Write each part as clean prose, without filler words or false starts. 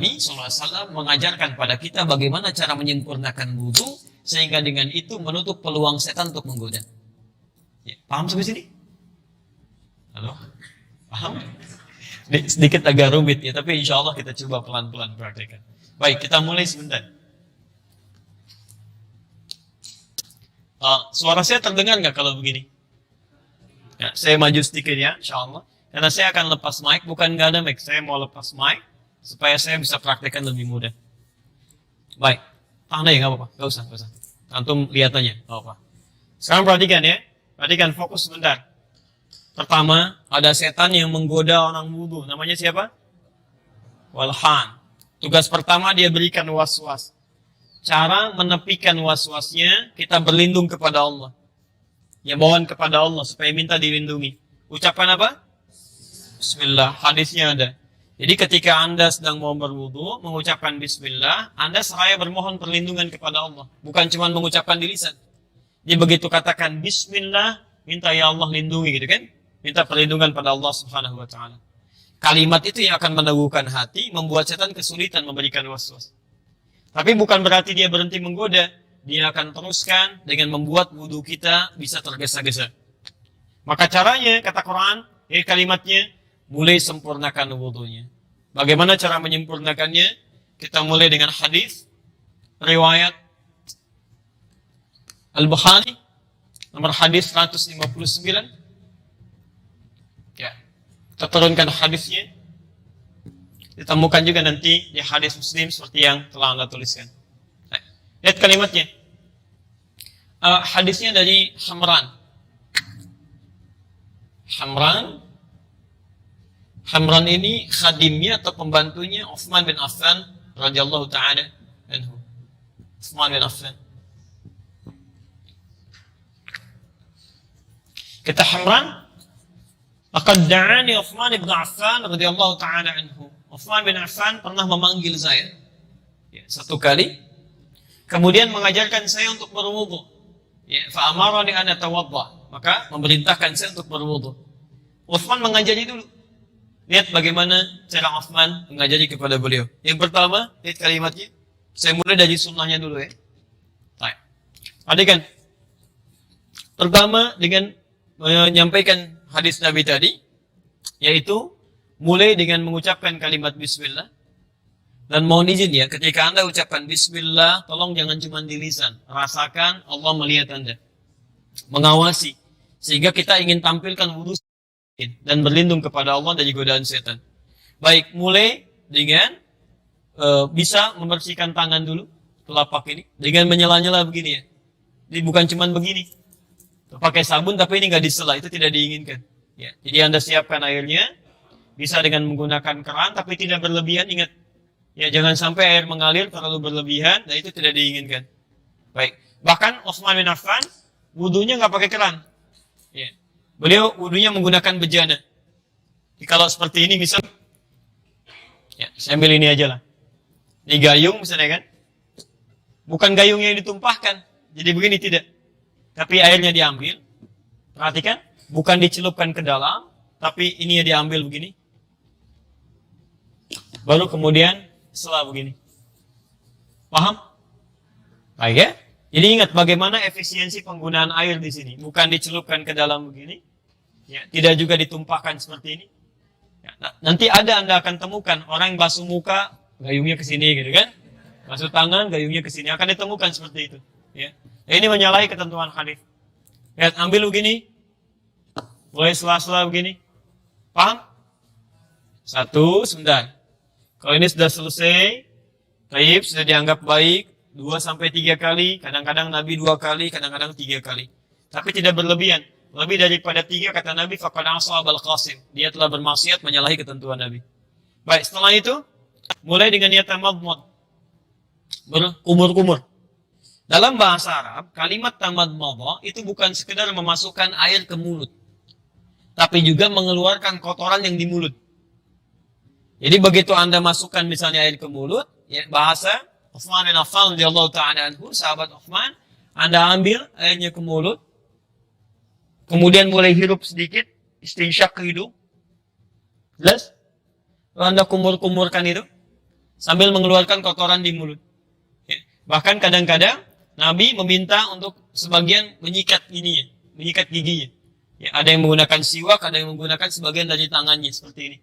Nabi SAW mengajarkan pada kita bagaimana cara menyempurnakan wudu sehingga dengan itu menutup peluang setan untuk menggoda. Ya, paham sampai sini? Halo? Paham? Sedikit agak rumit ya, tapi insya Allah kita coba pelan-pelan praktekkan. Baik, kita mulai sebentar. Suara saya terdengar nggak kalau begini? Ya, saya maju sedikit ya, insya Allah. Karena saya akan lepas mic, bukan nggak ada mic. Saya mau lepas mic supaya saya bisa praktekkan lebih mudah. Baik, tahan aja nggak apa-apa, nggak usah. Antum lihat aja, nggak apa-apa. Sekarang perhatikan ya, perhatikan fokus sebentar. Pertama, ada setan yang menggoda orang wudu. Namanya siapa? Walhan. Tugas pertama dia berikan was-was. Cara menepikan was-wasnya, kita berlindung kepada Allah. Ya, mohon kepada Allah supaya minta dilindungi. Ucapan apa? Bismillah. Hadisnya ada. Jadi ketika Anda sedang mau berwudu, mengucapkan Bismillah, Anda seraya bermohon perlindungan kepada Allah. Bukan cuma mengucapkan di lisan. Jadi begitu katakan Bismillah, minta ya Allah lindungi gitu kan? Minta perlindungan pada Allah Subhanahu wa taala. Kalimat itu yang akan meneguhkan hati, membuat setan kesulitan memberikan was-was. Tapi bukan berarti dia berhenti menggoda. Dia akan teruskan dengan membuat wudu kita bisa tergesa-gesa. Maka caranya, kata Quran, kalimatnya, mulai sempurnakan wudunya. Bagaimana cara menyempurnakannya? Kita mulai dengan hadis riwayat Al-Bukhari, nomor hadis 159. Ya, kita turunkan hadisnya. Ditemukan juga nanti di hadis Muslim seperti yang telah Anda tuliskan. Lihat kalimatnya. Hadisnya dari Hamran. Hamran ini khadimnya atau pembantunya Utsman bin Affan radhiyallahu taala anhu. Utsman bin Affan. Kata Hamran, laqad da'ani Utsman bin Affan radhiyallahu taala anhu. Utsman bin Affan pernah memanggil saya satu kali, kemudian mengajarkan saya untuk berwudu. Fa amarani an atawadda, maka memerintahkan saya untuk berwudu. Utsman mengajari dulu. Lihat bagaimana cara Utsman mengajari kepada beliau. Yang pertama, lihat kalimatnya. Saya mulai dari sunnahnya dulu ya. Baik. Perhatikan. Pertama dengan menyampaikan hadis Nabi tadi, yaitu mulai dengan mengucapkan kalimat Bismillah. Dan mohon izin ya, ketika Anda ucapkan Bismillah, tolong jangan cuma di lisan. Rasakan Allah melihat Anda. Mengawasi. Sehingga kita ingin tampilkan wudu dan berlindung kepada Allah dari godaan setan. Baik, mulai dengan bisa membersihkan tangan dulu, telapak ini. Dengan menyela-nyela begini ya. Jadi bukan cuma begini. Pakai sabun tapi ini nggak disela, itu tidak diinginkan. Ya, jadi Anda siapkan airnya. Bisa dengan menggunakan keran, tapi tidak berlebihan, ingat. Ya, jangan sampai air mengalir terlalu berlebihan, dan itu tidak diinginkan. Baik. Bahkan Utsman bin Affan, wudunya nggak pakai keran. Ya. Beliau wudunya menggunakan bejana. Jadi, kalau seperti ini, misal, ya, saya ambil ini aja lah. Ini gayung, misalnya kan. Bukan gayung yang ditumpahkan. Jadi begini, tidak. Tapi airnya diambil. Perhatikan. Bukan dicelupkan ke dalam, tapi ini ya diambil begini. Baru kemudian setelah begini. Paham? Baik ya? Jadi ingat bagaimana efisiensi penggunaan air di sini. Bukan dicelupkan ke dalam begini. Ya, tidak juga ditumpahkan seperti ini. Ya, nanti Anda akan temukan orang yang basuh muka, gayungnya ke sini gitu kan. Basuh tangan, gayungnya ke sini. Akan ditemukan seperti itu. Ya. Ini menyalahi ketentuan hadis. Lihat, ambil begini. Mulai sela-sela begini. Paham? Satu, sebentar. Kalau ini sudah selesai, taib sudah dianggap baik, 2-3 kali, kadang-kadang Nabi 2 kali, kadang-kadang 3 kali. Tapi tidak berlebihan. Lebih daripada 3 kata Nabi, faqad asabal qasim. Dia telah bermaksiat menyalahi ketentuan Nabi. Baik, setelah itu, mulai dengan niat tamadmud. Berkumur-kumur. Dalam bahasa Arab, kalimat tamadmud itu bukan sekedar memasukkan air ke mulut, tapi juga mengeluarkan kotoran yang di mulut. Jadi begitu Anda masukkan misalnya air ke mulut, ya, bahasa Utsman bin Affan radhiyallahu ta'ala anhu, sahabat Utsman, Anda ambil airnya ke mulut, kemudian mulai hirup sedikit, istinsyak ke hidung. Jelas? Lalu Anda kumur-kumurkan itu sambil mengeluarkan kotoran di mulut. Ya. Bahkan kadang-kadang Nabi meminta untuk sebagian menyikat ininya, menyikat giginya. Ya, ada yang menggunakan siwak, ada yang menggunakan sebagian dari tangannya seperti ini.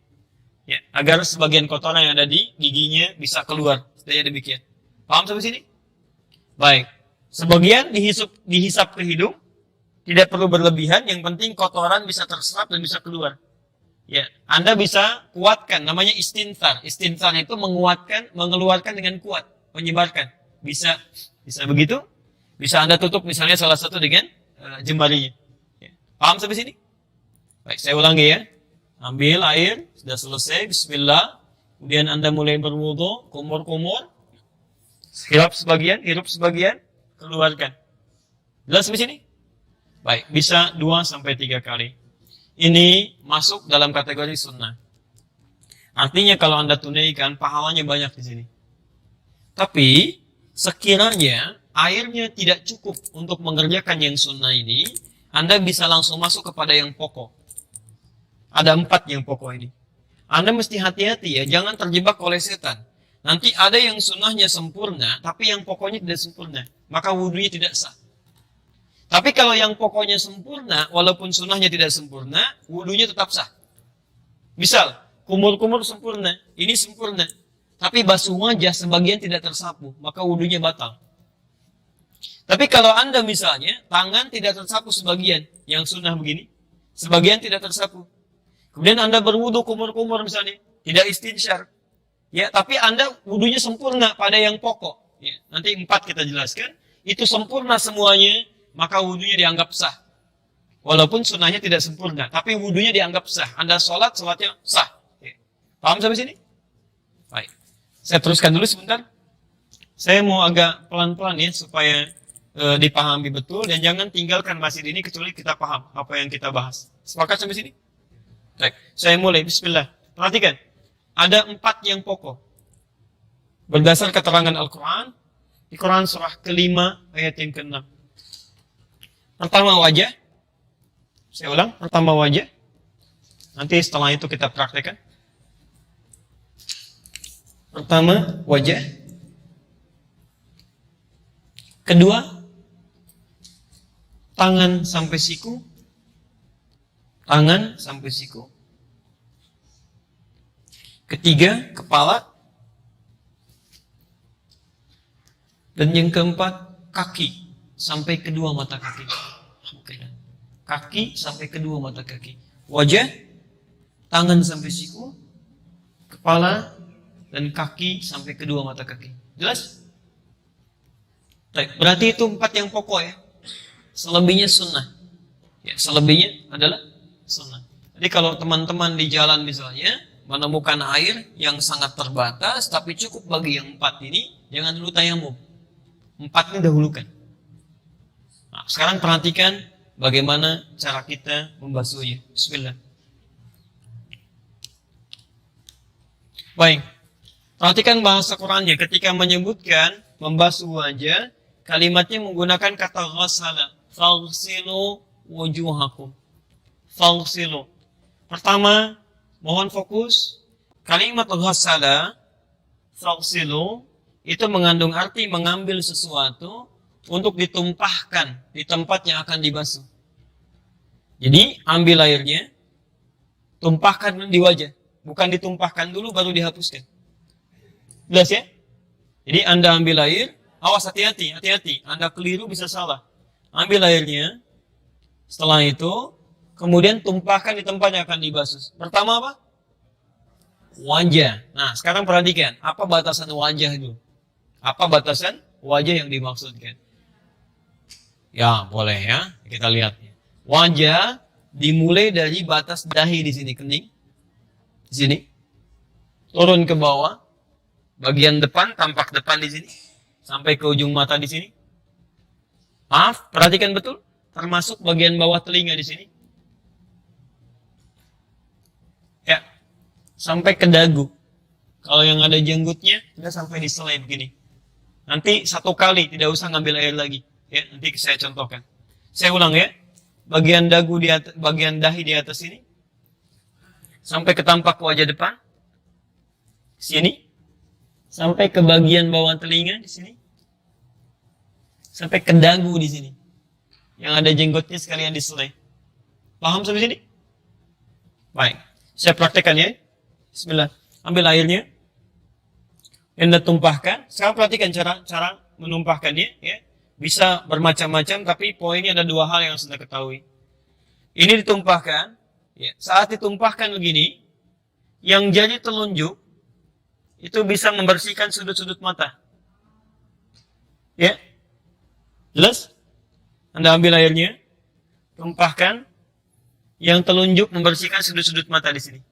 Ya, agar sebagian kotoran yang ada di giginya bisa keluar. Seperti demikian. Paham sampai sini? Baik. Sebagian dihisap ke hidung, tidak perlu berlebihan, yang penting kotoran bisa terserap dan bisa keluar. Ya, Anda bisa kuatkan, namanya istinthar. Istinthar itu menguatkan, mengeluarkan dengan kuat, menyebarkan. Bisa begitu. Bisa Anda tutup misalnya salah satu dengan jemarinya. Ya. Paham sampai sini? Baik, saya ulangi ya. Ambil air, sudah selesai, bismillah. Kemudian Anda mulai berwudu, kumur-kumur. Hirup sebagian, keluarkan. Jelas sampai sini? Baik, bisa 2-3 kali. Ini masuk dalam kategori sunnah. Artinya kalau Anda tunaikan, pahalanya banyak di sini. Tapi, sekiranya airnya tidak cukup untuk mengerjakan yang sunnah ini, Anda bisa langsung masuk kepada yang pokok. Ada 4 yang pokok ini. Anda mesti hati-hati ya, jangan terjebak oleh setan. Nanti ada yang sunnahnya sempurna, tapi yang pokoknya tidak sempurna. Maka wudhunya tidak sah. Tapi kalau yang pokoknya sempurna, walaupun sunnahnya tidak sempurna, wudhunya tetap sah. Misal, kumur-kumur sempurna, ini sempurna. Tapi basuh wajah sebagian tidak tersapu, maka wudhunya batal. Tapi kalau Anda misalnya, tangan tidak tersapu sebagian, yang sunnah begini, sebagian tidak tersapu. Kemudian Anda berwudhu kumur-kumur misalnya, tidak istinsyar. Ya, tapi Anda wudhunya sempurna pada yang pokok. Ya, nanti 4 kita jelaskan, itu sempurna semuanya, maka wudhunya dianggap sah. Walaupun sunnahnya tidak sempurna, tapi wudhunya dianggap sah. Anda sholatnya sah. Ya. Paham sampai sini? Baik. Saya teruskan dulu sebentar. Saya mau agak pelan-pelan ya, supaya dipahami betul, dan jangan tinggalkan masjid ini kecuali kita paham apa yang kita bahas. Sepakat sampai sini? Baik. Saya mulai, bismillah. Perhatikan. Ada 4 yang pokok. Berdasar keterangan Al-Quran, di Quran surah ke-5 ayat yang ke-6. Pertama wajah. Saya ulang, pertama wajah. Nanti setelah itu kita praktekkan. Pertama wajah. Kedua, tangan sampai siku. Tangan sampai siku. Ketiga, kepala. Dan yang keempat, kaki sampai kedua mata kaki. Kaki sampai kedua mata kaki. Wajah, tangan sampai siku, kepala, dan kaki sampai kedua mata kaki. Jelas? Baik, berarti itu 4 yang pokok ya. Selebihnya sunnah. Ya, selebihnya adalah sunnah. Jadi kalau teman-teman di jalan misalnya menemukan air yang sangat terbatas, tapi cukup bagi yang 4 ini, jangan dulu tayamum. 4 ini dahulukan. Nah, sekarang perhatikan bagaimana cara kita membasuhnya. Bismillah. Baik. Perhatikan bahasa Qurannya ketika menyebutkan membasuh wajah, kalimatnya menggunakan kata ghassala. Faghsilu wujuhakum. Faghsilu. Pertama, mohon fokus. Kalimat ghassala, faghsilu, itu mengandung arti mengambil sesuatu untuk ditumpahkan di tempat yang akan dibasuh. Jadi, ambil airnya, tumpahkan di wajah. Bukan ditumpahkan dulu baru dihapuskan. Jelas ya? Jadi Anda ambil air, awas hati-hati. Anda keliru bisa salah. Ambil airnya, setelah itu, kemudian tumpahkan di tempat yang akan dibasuh. Pertama apa? Wajah. Nah, sekarang perhatikan, apa batasan wajah itu? Apa batasan wajah yang dimaksudkan? Ya, boleh ya. Kita lihat. Wajah dimulai dari batas dahi di sini, kening. Di sini. Turun ke bawah. Bagian depan, tampak depan di sini. Sampai ke ujung mata di sini. Maaf, perhatikan betul. Termasuk bagian bawah telinga di sini. Ya. Sampai ke dagu. Kalau yang ada jenggotnya, sudah sampai di selai begini. Nanti 1 kali, tidak usah ngambil air lagi. Ya, nanti saya contohkan. Saya ulang ya. Bagian dagu di atas, bagian dahi di atas sini. Sampai ke tampak wajah depan. Sini. sampai ke bagian bawah telinga di sini, sampai ke dagu di sini. Yang ada jenggotnya sekalian diselai. Paham sampai sini? Baik. Saya praktekkan ya. Bismillah. Ambil airnya. Anda tumpahkan. Sekarang perhatikan cara menumpahkannya. Ya. Bisa bermacam-macam, tapi poinnya ada dua hal yang harus Anda ketahui. Ini ditumpahkan. Ya. Saat ditumpahkan begini, yang jari telunjuk itu bisa membersihkan sudut-sudut mata. Ya. Jelas? Anda ambil airnya, tumpahkan, yang telunjuk membersihkan sudut-sudut mata di sini.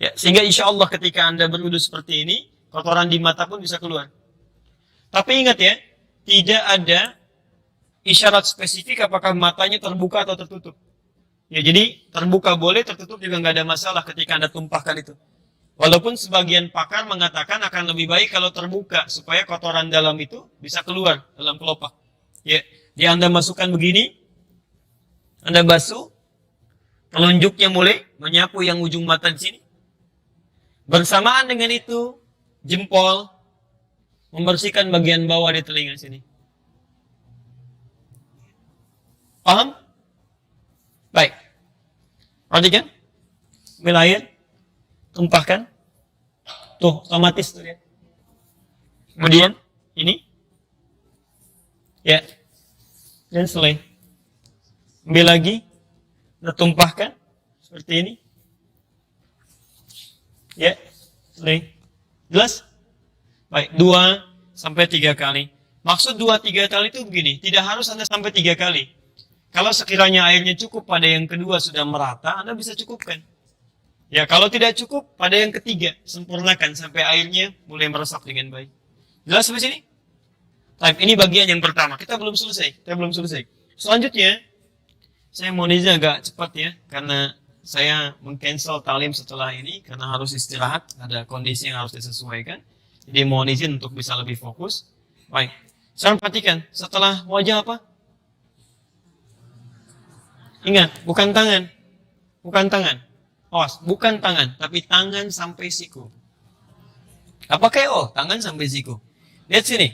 Ya, sehingga insya Allah ketika Anda berwudu seperti ini, kotoran di mata pun bisa keluar. Tapi ingat ya, tidak ada isyarat spesifik apakah matanya terbuka atau tertutup. Ya, jadi terbuka boleh, tertutup juga nggak ada masalah ketika Anda tumpahkan itu. Walaupun sebagian pakar mengatakan akan lebih baik kalau terbuka supaya kotoran dalam itu bisa keluar dalam kelopak. Ya, dia Anda masukkan begini, Anda basuh, telunjuknya mulai menyapu yang ujung mata di sini. Bersamaan dengan itu, jempol membersihkan bagian bawah di telinga sini. Paham? Baik. Perhatikan. Ambil air, tumpahkan. Tuh, otomatis tuh dia. Kemudian, ini. Ya. Dan selesai. Ambil lagi. Kita tumpahkan. Seperti ini. Ya. Selesai. Jelas? Baik. 2-3 kali. Maksud 2-3 kali itu begini. Tidak harus Anda sampai 3 kali. Kalau sekiranya airnya cukup pada yang kedua sudah merata, Anda bisa cukupkan. Ya, kalau tidak cukup, pada yang ketiga, sempurnakan sampai airnya mulai meresap dengan baik. Jelas sampai sini? Baik, ini bagian yang pertama. Kita belum selesai. Selanjutnya, saya mau izin agak cepat ya, karena saya meng-cancel talim setelah ini, karena harus istirahat, ada kondisi yang harus disesuaikan. Jadi mohon izin untuk bisa lebih fokus. Baik, sekarang perhatikan, setelah wajah apa? Ingat, bukan tangan. Bukan tangan. Awas, bukan tangan, tapi tangan sampai siku. Apa kayak tangan sampai siku? Lihat sini.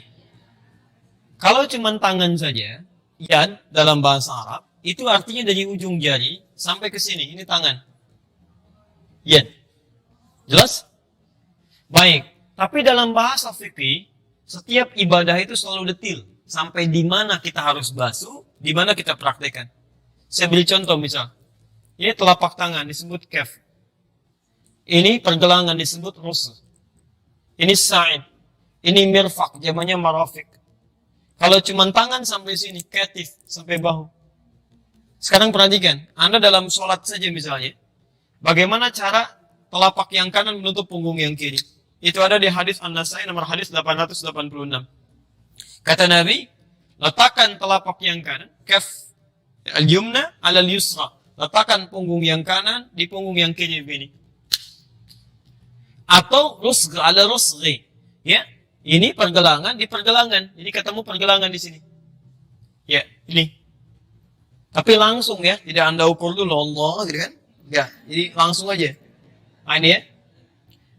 Kalau cuma tangan saja, yad dalam bahasa Arab, itu artinya dari ujung jari sampai ke sini. Ini tangan. Yad. Jelas? Baik. Tapi dalam bahasa fikih, setiap ibadah itu selalu detil. Sampai di mana kita harus basuh, di mana kita praktekkan. Saya beri contoh misal. Ini telapak tangan disebut kaf. Ini pergelangan disebut rus. Ini sa'id. Ini mirfaq, jamannya marafiq. Kalau cuma tangan sampai sini, katif sampai bahu. Sekarang perhatikan, Anda dalam sholat saja misalnya, bagaimana cara telapak yang kanan menutup punggung yang kiri? Itu ada di hadis An-Nasai nomor hadis 886. Kata Nabi, letakkan telapak yang kanan, kaf al-yumna al-yusra. Letakkan punggung yang kanan di punggung yang kiri begini. Atau rusg ala rusghi. Ya, ini pergelangan di pergelangan. Jadi ketemu pergelangan di sini. Ya, ini. Tapi langsung ya, tidak Anda ukur dulu Allah gitu kan? Ya, jadi langsung aja. Nah, ini ya.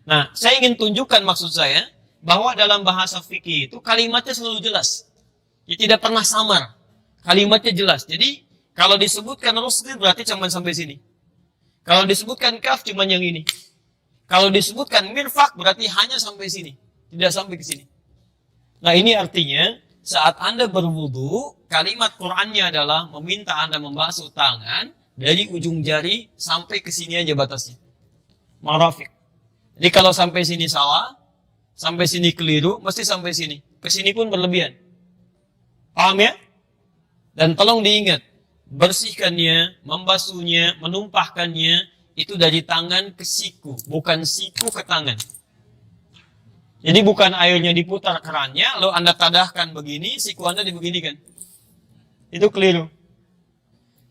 Nah, saya ingin tunjukkan maksud saya bahwa dalam bahasa fikih itu kalimatnya selalu jelas. Ya, tidak pernah samar. Kalimatnya jelas. Jadi kalau disebutkan rusghi berarti cuma sampai sini. Kalau disebutkan kaf cuma yang ini. Kalau disebutkan mirfaq berarti hanya sampai sini. Tidak sampai ke sini. Nah, ini artinya saat Anda berwudu, kalimat Qur'annya adalah meminta Anda membasuh tangan dari ujung jari sampai ke sini aja batasnya. Marafiq. Jadi kalau sampai sini salah, sampai sini keliru, mesti sampai sini. Ke sini pun berlebihan. Paham ya? Dan tolong diingat, bersihkannya, membasuhnya, menumpahkannya, itu dari tangan ke siku, bukan siku ke tangan. Jadi bukan airnya diputar kerannya, lalu Anda tadahkan begini, siku Anda dibeginikan. Itu keliru.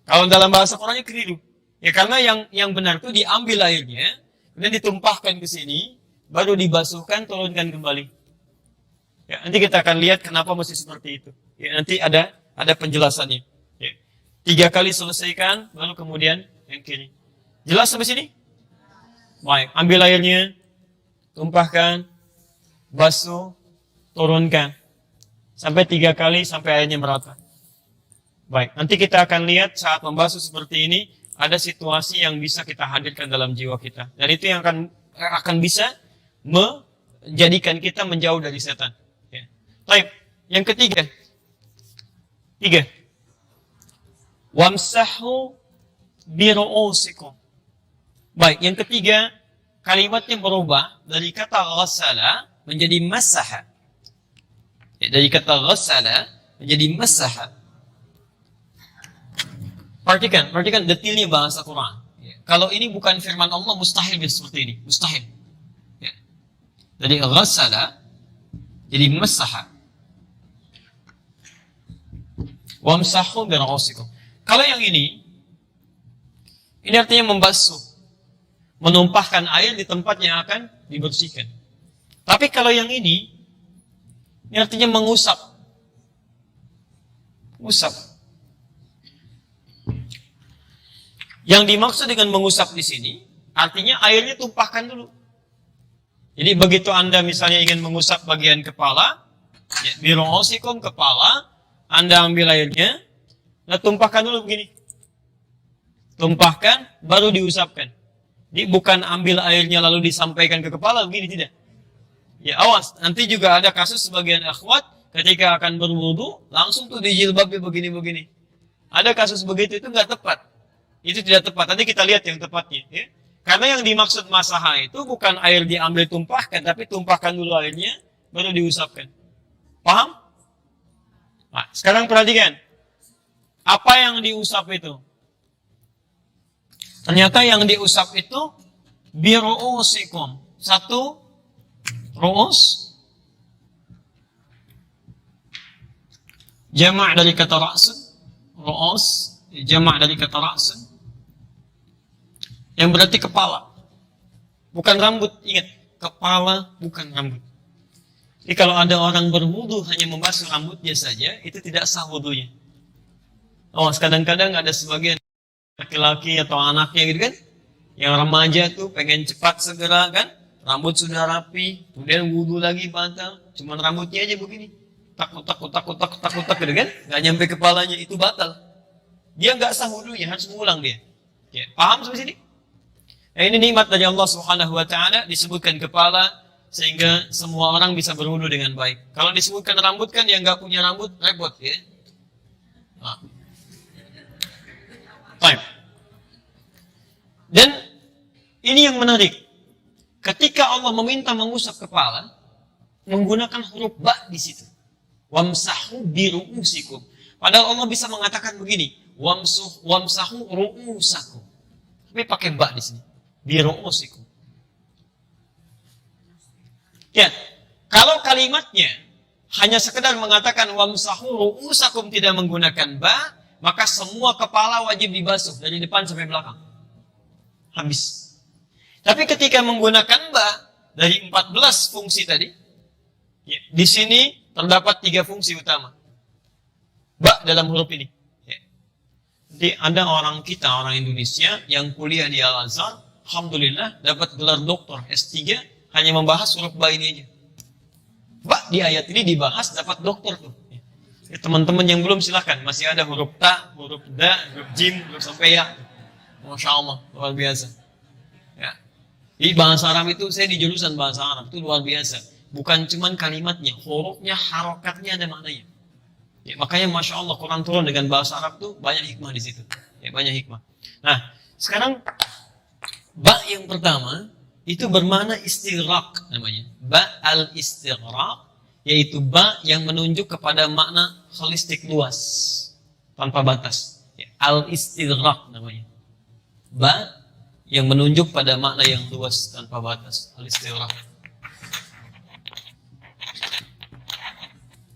Kalau dalam bahasa Qurannya keliru. Ya karena yang benar itu diambil airnya, kemudian ditumpahkan ke sini, baru dibasuhkan, turunkan kembali. Ya, nanti kita akan lihat kenapa mesti seperti itu. Ya, nanti ada penjelasannya. Ya. 3 kali selesaikan, baru kemudian yang kiri. Jelas sampai sini? Baik, ambil airnya, tumpahkan, basuh, turunkan. Sampai 3 kali sampai airnya merata. Baik, nanti kita akan lihat saat membasuh seperti ini, ada situasi yang bisa kita hadirkan dalam jiwa kita. Dan itu yang akan bisa menjadikan kita menjauh dari setan. Ya. Baik, yang ketiga. 3. Wamsahu biru'usikum. Baik, yang ketiga, kalimatnya berubah dari kata ghassala menjadi masaha. Ya, dari kata ghassala menjadi masaha. Perhatikan detailnya bahasa Quran. Ya. Kalau ini bukan firman Allah, mustahil seperti ini. Mustahil. Ya. Dari ghassala jadi masaha. Wamsahu biru'usikum. Kalau yang ini artinya membasuh. Menumpahkan air di tempat yang akan dibersihkan. Tapi kalau yang ini artinya mengusap. Usap. Yang dimaksud dengan mengusap di sini, artinya airnya tumpahkan dulu. Jadi begitu Anda misalnya ingin mengusap bagian kepala, ya, biru'usikum kepala, Anda ambil airnya, nah tumpahkan dulu begini. Tumpahkan, baru diusapkan. Jadi bukan ambil airnya lalu disampaikan ke kepala, begini tidak. Ya awas, nanti juga ada kasus sebagian akhwat ketika akan berwudu, langsung tuh dijilbabnya begini-begini. Ada kasus begitu, itu nggak tepat. Itu tidak tepat, nanti kita lihat yang tepatnya. Ya. Karena yang dimaksud masaha itu bukan air diambil tumpahkan, tapi tumpahkan dulu airnya, baru diusapkan. Paham? Nah, sekarang perhatikan. Apa yang diusap itu? Ternyata yang diusap itu biru'usikum. 1, ru'us. Jama' dari kata ra'sun. Ru'us. Jama' dari kata ra'sun. Yang berarti kepala. Bukan rambut. Ingat. Kepala bukan rambut. Jadi kalau ada orang berwudu hanya membasuh rambutnya saja, itu tidak sah wudunya. Oh, kadang-kadang ada sebagian laki-laki atau anaknya gitu kan, yang remaja tuh pengen cepat segera kan, rambut sudah rapi, kemudian wudu lagi batal, cuman rambutnya aja begini, takut gitu kan, nggak nyampe kepalanya, itu batal. Dia nggak sah wudunya, harus mengulang dia. Ya, paham sampai sini? Nah, ini nikmat dari Allah Subhanahu Wa Taala, disebutkan kepala sehingga semua orang bisa berwudu dengan baik. Kalau disebutkan rambut kan yang nggak punya rambut repot ya. Nah. Baik. Dan ini yang menarik. Ketika Allah meminta mengusap kepala, menggunakan huruf ba di situ. Wamsahu biru'usikum. Padahal Allah bisa mengatakan begini, wamsahu ru'usakum. Tapi pakai ba di sini. Biru'usikum. Ya, kalau kalimatnya hanya sekedar mengatakan wamsahu ru'usakum tidak menggunakan ba, maka semua kepala wajib dibasuh dari depan sampai belakang. Habis. Tapi ketika menggunakan ba dari 14 fungsi tadi, ya, di sini terdapat 3 fungsi utama. Ba dalam huruf ini. Ya. Jadi ada orang kita, orang Indonesia yang kuliah di Al-Azhar, alhamdulillah dapat gelar doktor S3 hanya membahas huruf ba ini aja. Ba di ayat ini dibahas dapat doktor tuh. Ya, teman-teman yang belum silahkan, masih ada huruf ta, huruf da, huruf jim, huruf sampai ya. Masya Allah, luar biasa. Ya. Di bahasa Arab itu, saya di jurusan bahasa Arab itu luar biasa. Bukan cuman kalimatnya, hurufnya, harokatnya ada maknanya. Ya, makanya Masya Allah Quran turun dengan bahasa Arab itu banyak hikmah di situ. Ya, banyak hikmah. Nah, sekarang ba yang pertama itu bermakna istighraq namanya. Ba al-istighraq, yaitu ba yang menunjuk kepada makna holistik luas, tanpa batas. Ya, al-istighraq namanya. Ba yang menunjuk pada makna yang luas tanpa batas, al-istighraq.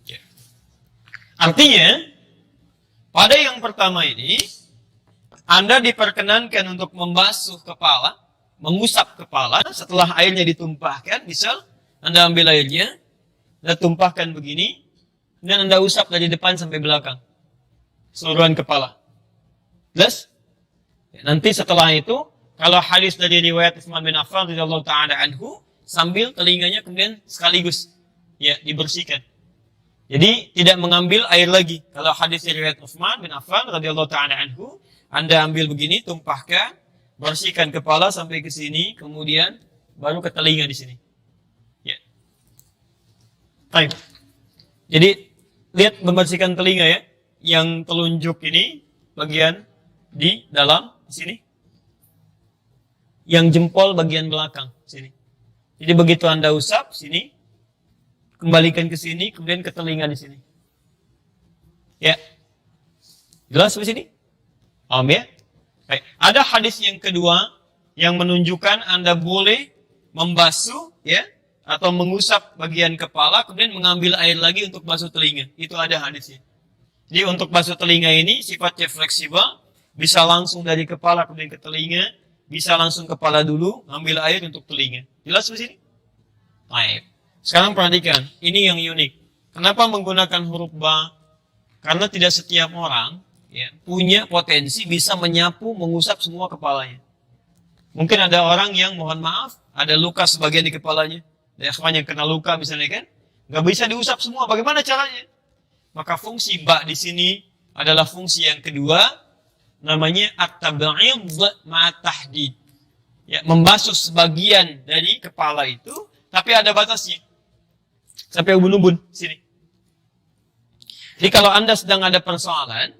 Ya. Artinya, pada yang pertama ini, Anda diperkenankan untuk membasuh kepala, mengusap kepala, setelah airnya ditumpahkan, misal Anda ambil airnya, Anda tumpahkan begini, dan Anda usap dari depan sampai belakang. Seluruhan kepala. Jelas? Nanti setelah itu, kalau hadis dari riwayat Utsman bin Affan radhiyallahu ta'ala anhu, sambil telinganya kemudian sekaligus ya dibersihkan. Jadi tidak mengambil air lagi. Kalau hadis riwayat Utsman bin Affan radhiyallahu taala anhu, Anda ambil begini, tumpahkan, bersihkan kepala sampai ke sini, kemudian baru ke telinga di sini. Ya. Baik. Jadi lihat membersihkan telinga ya, yang telunjuk ini bagian di dalam sini, yang jempol bagian belakang sini. Jadi begitu Anda usap sini, kembalikan ke sini, kemudian ke telinga di sini. Ya, jelas di sini? Paham ya? Baik. Ada hadis yang kedua yang menunjukkan Anda boleh membasuh ya, atau mengusap bagian kepala, kemudian mengambil air lagi untuk basuh telinga. Itu ada hadisnya. Jadi untuk basuh telinga ini sifatnya fleksibel, bisa langsung dari kepala kemudian ke telinga, bisa langsung kepala dulu, ambil air untuk telinga. Jelas di sini? Baik. Sekarang perhatikan, ini yang unik. Kenapa menggunakan huruf ba? Karena tidak setiap orang ya, punya potensi bisa menyapu, mengusap semua kepalanya. Mungkin ada orang yang mohon maaf, ada luka sebagian di kepalanya. Ada yang kena luka misalnya kan, nggak bisa diusap semua. Bagaimana caranya? Maka fungsi ba di sini adalah fungsi yang kedua, namanya at-tab'id ma'a tahdid. Ya, membasuh sebagian dari kepala itu, tapi ada batasnya. Sampai ubun-ubun sini. Jadi kalau Anda sedang ada persoalan,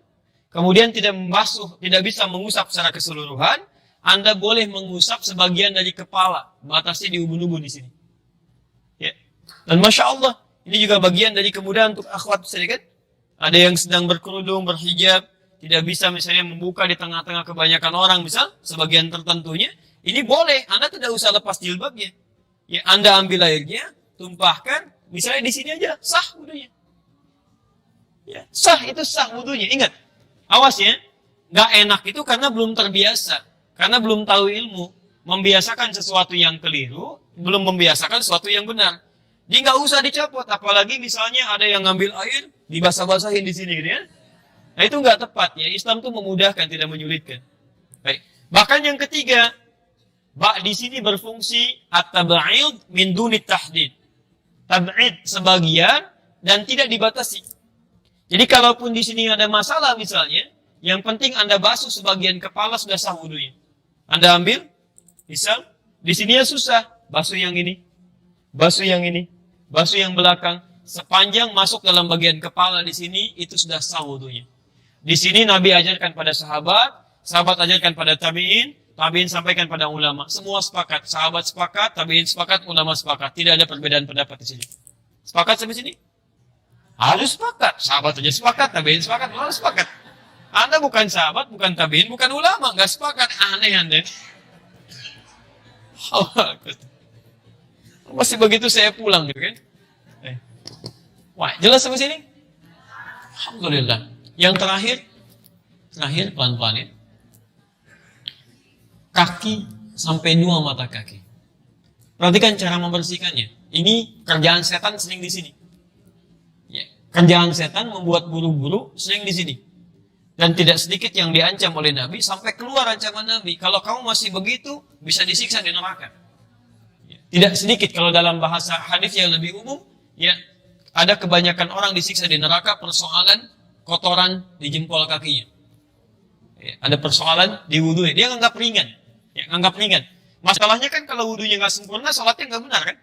kemudian tidak membasuh, tidak bisa mengusap secara keseluruhan, Anda boleh mengusap sebagian dari kepala, batasnya di ubun-ubun di sini. Ya. Dan Masya Allah, ini juga bagian dari kemudahan untuk akhwat sedikit. Ada yang sedang berkerudung, berhijab, tidak bisa misalnya membuka di tengah-tengah kebanyakan orang, misal sebagian tertentunya, ini boleh, Anda tidak usah lepas jilbabnya. Ya, Anda ambil airnya, tumpahkan, misalnya di sini aja, sah wudunya. Ya, sah, itu sah wudunya. Ingat, awas ya, nggak enak itu karena belum terbiasa, karena belum tahu ilmu, membiasakan sesuatu yang keliru, belum membiasakan sesuatu yang benar. Jadi nggak usah dicopot, apalagi misalnya ada yang ngambil air, dibasah-basahin di sini gitu ya. Nah itu nggak tepat ya, Islam itu memudahkan, tidak menyulitkan. Baik. Bahkan yang ketiga, ba di sini berfungsi at-tab'id min duni tahdid. Tab'id sebagian dan tidak dibatasi. Jadi kalaupun di sini ada masalah misalnya, yang penting Anda basuh sebagian kepala sudah sah wudunya. Anda ambil, misal di sini ya susah, basuh yang ini, basuh yang ini, basuh yang belakang, sepanjang masuk dalam bagian kepala di sini itu sudah sah wudunya. Di sini Nabi ajarkan pada sahabat, sahabat ajarkan pada tabi'in, tabi'in sampaikan pada ulama. Semua sepakat, sahabat sepakat, tabi'in sepakat, ulama sepakat. Tidak ada perbedaan pendapat di sini. Sepakat sampai sini? Harus sepakat. Sahabat aja sepakat, tabi'in sepakat, ulama sepakat. Anda bukan sahabat, bukan tabi'in, bukan ulama, nggak sepakat. Aneh Anda. Masih begitu saya pulang gitu kan? Wah, jelas sampai sini? Alhamdulillah. Yang terakhir pelan-pelan ya. Kaki sampai 2 mata kaki. Perhatikan cara membersihkannya. Ini kerjaan setan sering di sini. Ya, kerjaan setan membuat buru-buru sering di sini. Dan tidak sedikit yang diancam oleh Nabi sampai keluar ancaman Nabi. Kalau kamu masih begitu, bisa disiksa di neraka. Ya, tidak sedikit kalau dalam bahasa hadis yang lebih umum, ya ada kebanyakan orang disiksa di neraka persoalan kotoran di jempol kakinya. Ya, ada persoalan di wudhunya. Dia nganggap ringan. Ya, nganggap ringan. Masalahnya kan kalau wudhunya nggak sempurna, sholatnya nggak benar kan?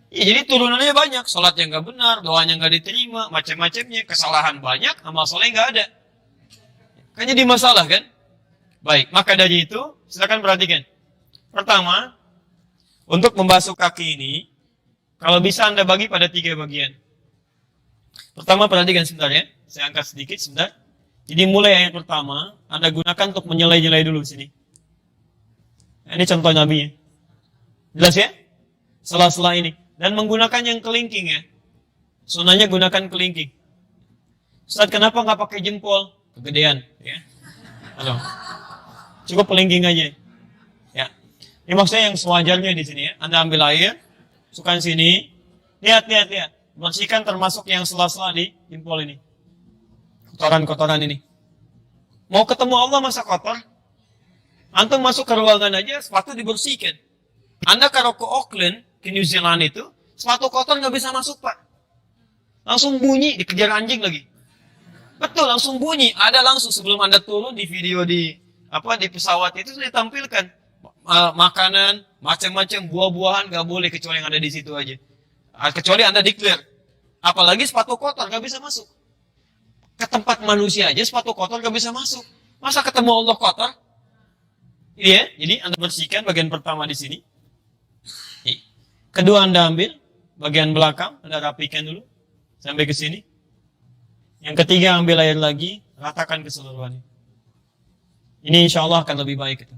Ya, jadi turunannya banyak. Sholatnya nggak benar, doanya nggak diterima, macam-macamnya, kesalahan banyak, amal soleh nggak ada. Kan jadi masalah kan? Baik, maka dari itu, silakan perhatikan. Pertama, untuk membasuh kaki ini, kalau bisa Anda bagi pada 3 bagian. Pertama, perhatikan sebentar ya. Saya angkat sedikit sebentar. Jadi mulai ayat pertama, Anda gunakan untuk menyelai-nyelai dulu sini. Ini contoh Nabi ya. Jelas ya? Sela-sela ini. Dan menggunakan yang kelingking ya. Sunahnya gunakan kelingking. Ustaz, kenapa nggak pakai jempol? Kegedean. Ya. Halo. Cukup kelingking aja. Ya. Ini maksudnya yang sewajarnya di sini ya. Anda ambil air, masukkan sini. Lihat. Bersihkan termasuk yang sela-sela di jempol ini. Kotoran-kotoran ini. Mau ketemu Allah masa kotor? Antum masuk ke ruangan aja, sepatu dibersihkan. Anda kalau ke Auckland, ke New Zealand itu, sepatu kotor nggak bisa masuk, Pak. Langsung bunyi, dikejar anjing lagi. Betul, langsung bunyi. Ada langsung sebelum Anda turun di video di pesawat itu sudah ditampilkan. Makanan, macam-macam, buah-buahan nggak boleh kecuali yang ada di situ aja. Kecuali Anda declare. Apalagi sepatu kotor nggak bisa masuk. Ke tempat manusia aja sepatu kotor nggak bisa masuk. Masa ketemu Allah kotor? Iya, jadi Anda bersihkan bagian pertama di sini. Kedua Anda ambil bagian belakang, Anda rapikan dulu sampai ke sini. Yang ketiga ambil air lagi, ratakan keseluruhannya. Ini insya Allah akan lebih baik itu.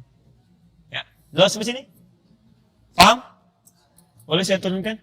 Ya, jelas sampai sini? Paham? Boleh saya turunkan?